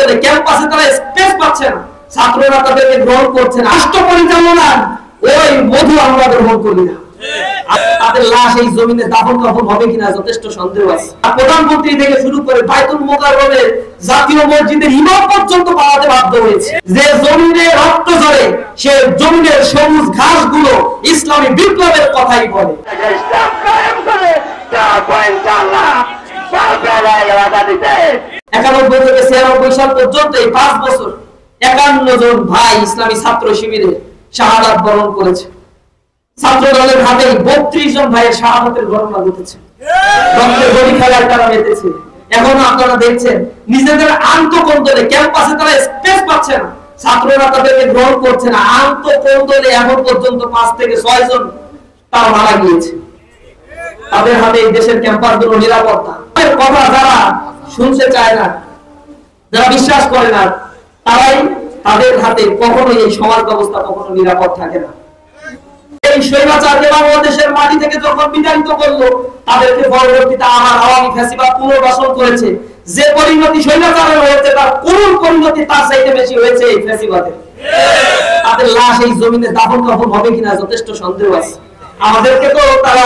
কন্দলে ক্যাম্পাসে তারা স্পেস পাচ্ছে না, ছাত্ররা তাদেরকে গ্রহণ করছে না। রাষ্ট্র পরিচালনার ওই মধু আমরা গ্রহণ করি না। তাদের লাশ এই জমিনে দাফন কাফন হবে কিনা যথেষ্ট সন্দেহ আছে। প্রধানমন্ত্রী থেকে শুরু করে বাইতুল মোকাররমের জাতীয় মসজিদের ইমাম পর্যন্ত পাওয়াতে বাধ্য হয়েছে। যে জমিনে রক্ত ঝরে সে জমিনের সবুজ ঘাসগুলো ইসলামী বিপ্লবের কথাই বলে। একানব্বই থেকে 96 সাল পর্যন্ত এই 5 বছর 51 জন ভাই ইসলামী ছাত্র শিবিরে শাহাদাত বরণ করেছে। ছাত্র দলের হাতে 32 জন ভাইয়ের শাহাদাতের ঘটনা ঘটেছে। রক্তের গড়ি খেলায় তারা মেতেছে। এখন আপনারা দেখছেন নিজেদের আন্তঃকন্দলে ক্যাম্পাসে তারা স্পেস পাচ্ছে না, ছাত্ররা তাদেরকে গ্রহণ করছে না। আন্তঃকন্দলে এখন পর্যন্ত 5 থেকে 6 জন তারা মারা গিয়েছে। তাদের হাতে এই দেশের ক্যাম্পাসগুলো নিরাপত্তা কথা যারা শুনতে চায় না, যারা বিশ্বাস করে না, তারাই তাদের হাতে কখনোই এই সমাজ ব্যবস্থা কখনো নিরাপদ থাকে না। এই স্বৈরাচারকে বাংলাদেশের মাটি থেকে যখন বিতাড়িত করলো, তাদেরকে পরবর্তীতে আমার আওয়ামী ফ্যাসিবাদ পুনর্বাসন করেছে। যে পরিণতি স্বৈরাচারের হয়েছে তার করুণ পরিণতি তার চাইতে বেশি হয়েছে এই ফ্যাসিবাদের। তাদের লাশ এই জমিনে দাফন কাফন হবে কিনা যথেষ্ট সন্দেহ আছে। আমাদেরকে তো তারা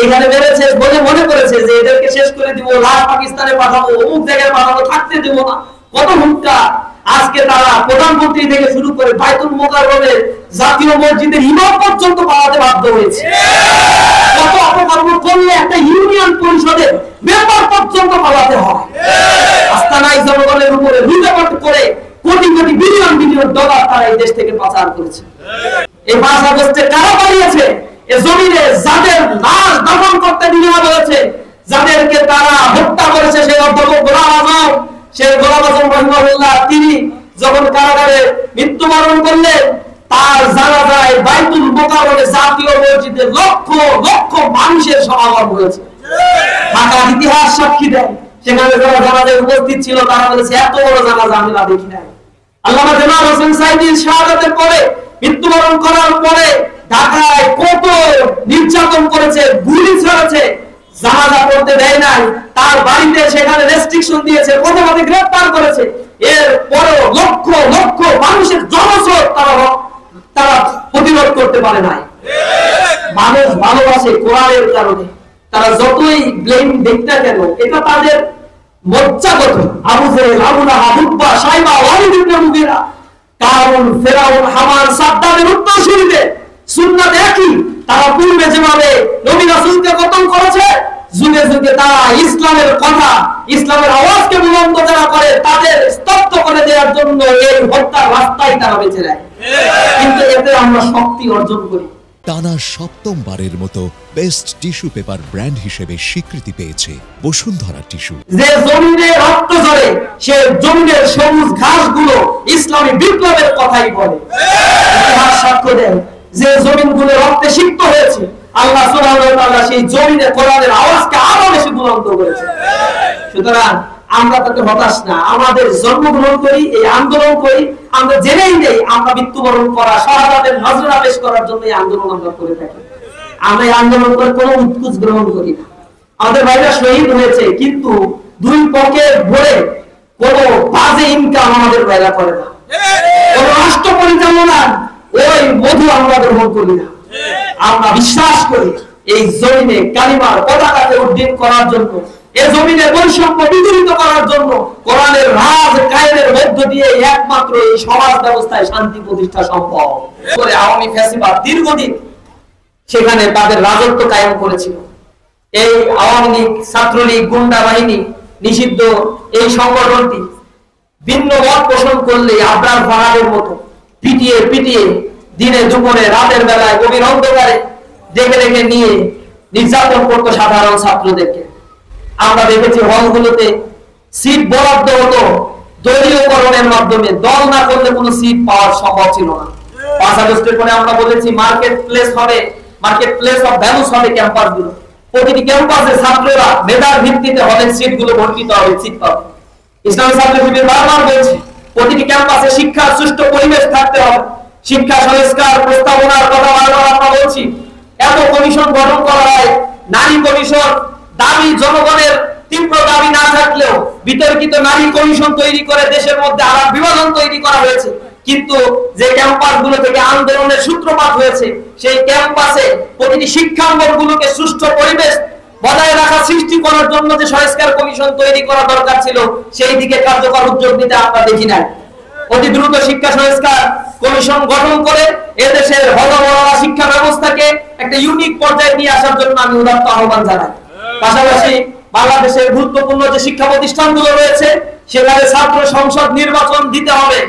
এখানে মেরেছে বলে মনে করেছে যে এদেরকে শেষ করে দিব, লাশ পাকিস্তানে পাঠাবো, অমুক জায়গায় পাঠাবো, থাকতে দেব না, কত হুঙ্কার। আজকে তারা প্রধানমন্ত্রী থেকে শুরু করে বাইতুল মোকাররমের জাতীয় মসজিদের ইমাম পর্যন্ত পাওয়াতে বাধ্য হয়েছে। কত অপকর্ম করলে একটা ইউনিয়ন পরিষদের মেম্বার পর্যন্ত পাওয়াতে হয়। আস্তানায় জনগণের উপরে লুটপাট করে crore crore billion billion dollar তারা এই দেশ থেকে পাচার করেছে। এই 5 আগস্টে কারা বাড়িয়েছে? এই জমিনে যাদের লাশ দাফন করতে দিনে বলেছে, যাদেরকে তারা হত্যা করেছে, সেই অধ্যাপক গোলাম আজম, সেই গোলাম আজম রহিমাহুল্লাহ, তিনি যখন কারাগারে মৃত্যুবরণ করলেন, তার জানাজায় বাইতুল মোকাররমে জাতীয় মসজিদে লক্ষ লক্ষ মানুষের সমাগম হয়েছে। ঢাকার ইতিহাস সাক্ষী দেয়, সেখানে যারা জানাজায় উপস্থিত ছিল তারা বলেছে এত বড় জানাজা আমি না দেখি নাই। আল্লামা জামাল হোসেন সাইদির শাহাদাতের পরে, মৃত্যুবরণ করার পরে ঢাকায় কত নির্যাতন করেছে, গুলি ছড়েছে, জানাজা পড়তে দেয় নাই, তার বাড়িতে সেখানে রেস্ট্রিকশন দিয়েছে, প্রথমে গ্রেফতার করেছে। এর পরেও লক্ষ লক্ষ মানুষের জনস্রোত তারা প্রতিরোধ করতে পারে নাই। মানুষ ভালোবাসে কোরআনের কারণে, তারা যতই ব্লেম দেখতে কেন, এটা তাদের মজ্জাগত। আবু জেহেল, আবু লাহাব, উতবা, শাইবা, ওয়ালিদ ইবনে মুগীরা, কারুন, ফিরআউন, হামান, সাদ্দামের উত্তরসূরিদের সুন্নাত একই। তারা পূর্বে যেভাবে নবী রাসূলকে কতল করেছে, যুগে যুগে তারা ইসলামের কথা, ইসলামের আওয়াজকে বুলন্দ যারা করে তাদের স্তব্ধ করে দেওয়ার জন্য এই হত্যার রাস্তায় তারা বেছে নেয়। কিন্তু এতে আমরা শক্তি অর্জন করি। টানা 7মবারের মতো বেস্ট টিস্যু পেপার ব্র্যান্ড হিসেবে স্বীকৃতি পেয়েছে বসুন্ধরা টিস্যু। যে জমিনে রক্ত ঝরে সে জমিনের সবুজ ঘাসগুলো ইসলামী বিপ্লবের কথাই বলে। ইতিহাস সাক্ষ্য দেয় যে জমিনগুলো রক্তে সিক্ত হয়েছে, আল্লাহ সুবহানাহু ওয়া তাআলা সেই জমিনে কোরআনের আওয়াজকে আরো বেশি বুলন্দ করেছে। সুতরাং আমরা তাতে হতাশ না, আমাদের জন্মগ্রহণ করি, এই আন্দোলন করি, আমরা জেনেই নেই আমরা মৃত্যুবরণ করা, শাহাদাতের নজরা পেশ করার জন্য এই আন্দোলন আমরা করে থাকি। আমরা এই আন্দোলন করে কোনো উৎকুচ গ্রহণ করি না। আমাদের ভাইরা শহীদ হয়েছে, কিন্তু 2 পকেট ভরে কোনো বাজে ইনকাম আমাদের ভাইরা করে না। কোন রাষ্ট্র পরিচালনার ওই মধু আমরা গ্রহণ করি না। আমরা বিশ্বাস করি এই জমিনে কালিমার পতাকাকে উড্ডীন করার জন্য, এই জমিনে বৈষম্য বিদূরিত করার জন্য কোরআনের রাজ কায়েমের মধ্য দিয়ে একমাত্র এই সমাজ ব্যবস্থায় শান্তি প্রতিষ্ঠা সম্ভব। করে আওয়ামী ফ্যাসিবাদ দীর্ঘদিন সেখানে তাদের রাজত্ব কায়েম করেছিল। এই আওয়ামী লীগ, ছাত্রলীগ, গুন্ডা বাহিনী নিষিদ্ধ এই সংগঠনটি ভিন্ন মত পোষণ করলে আবরার ফাহাদের মতো পিটিয়ে পিটিয়ে দিনে দুপুরে রাতের বেলায় গভীর অন্ধকারে ডেকে ডেকে নিয়ে নির্যাতন করতো সাধারণ ছাত্রদেরকে। আমরা দেখেছি হলগুলোতে সিট বরাদ্দ হতো দলীয়করণের মাধ্যমে, দল না করলে কোনো সিট পাওয়া সম্ভব ছিল না। 5 আগস্টের পরে আমরা বলেছি মার্কেট প্লেস হবে, মার্কেট প্লেস অফ ভ্যালুস হবে ক্যাম্পাসগুলো। প্রতিটি ক্যাম্পাসে ছাত্ররা মেধার ভিত্তিতে হলের সিটগুলো ভর্তিতে হবে, সিট পাবে। ইসলামী ছাত্র শিবির বারবার বলছে প্রতিটি ক্যাম্পাসে শিক্ষার সুষ্ঠু পরিবেশ থাকতে হবে। শিক্ষা সংস্কার প্রস্তাবনার কথা বারবার আমরা বলছি। এত কমিশন গঠন করা হয়, নারী কমিশন, দাবি জনগণের তীব্র দাবি না থাকলেও বিতর্কিত নারী কমিশন তৈরি করে দেশের মধ্যে আলাদা বিভাজন তৈরি করা হয়েছে। কিন্তু যে ক্যাম্পাসগুলো থেকে আন্দোলনের সূত্রপাত হয়েছে সেই ক্যাম্পাসে প্রতিটি শিক্ষাঙ্গনগুলোকে সুষ্ঠু পরিবেশ বজায় রাখা সৃষ্টি করার জন্য যে সংস্কার কমিশন তৈরি করা দরকার ছিল সেই দিকে কার্যকর উদ্যোগ নিতে আমরা দেখি নাই। অতি দ্রুত শিক্ষা সংস্কার কমিশন গঠন করে এদেশের হযবরলা শিক্ষা ব্যবস্থাকে একটা ইউনিক পর্যায়ে নিয়ে আসার জন্য আমি উদাত্ত আহ্বান জানাই। পাশাপাশি বাংলাদেশের গুরুত্বপূর্ণ যে শিক্ষা প্রতিষ্ঠানগুলো রয়েছে সেখানে ছাত্র সংসদ নির্বাচন দিতে হবে।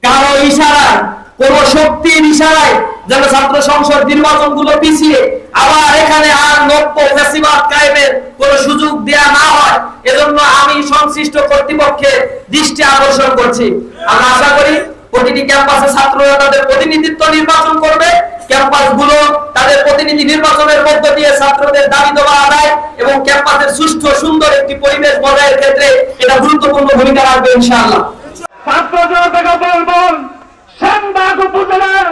কারো ইশারায়, কোন শক্তির ইশারায় যেন ছাত্র সংসদ নির্বাচনগুলো পিছিয়ে আবার এখানে আর নব্য ফ্যাসিবাদ কায়েমের কোন সুযোগ দেয়া না হয়, এজন্য আমি সংশ্লিষ্ট কর্তৃপক্ষের দৃষ্টি আকর্ষণ করছি। আমরা আশা করি প্রতিটি ক্যাম্পাসে ছাত্ররা তাদের প্রতিনিধিত্ব নির্বাচন করবে, ক্যাম্পাসগুলো তাদের প্রতিনিধি নির্বাচনের মধ্য দিয়ে ছাত্রদের দাবি দেওয়া আদায় এবং ক্যাম্পাসের সুষ্ঠু সুন্দর একটি পরিবেশ বজায়ের ক্ষেত্রে এটা গুরুত্বপূর্ণ ভূমিকা রাখবে ইনশাআল্লাহ। ছাত্র জনতাকে বলবো, সেনবাগ উপজেলার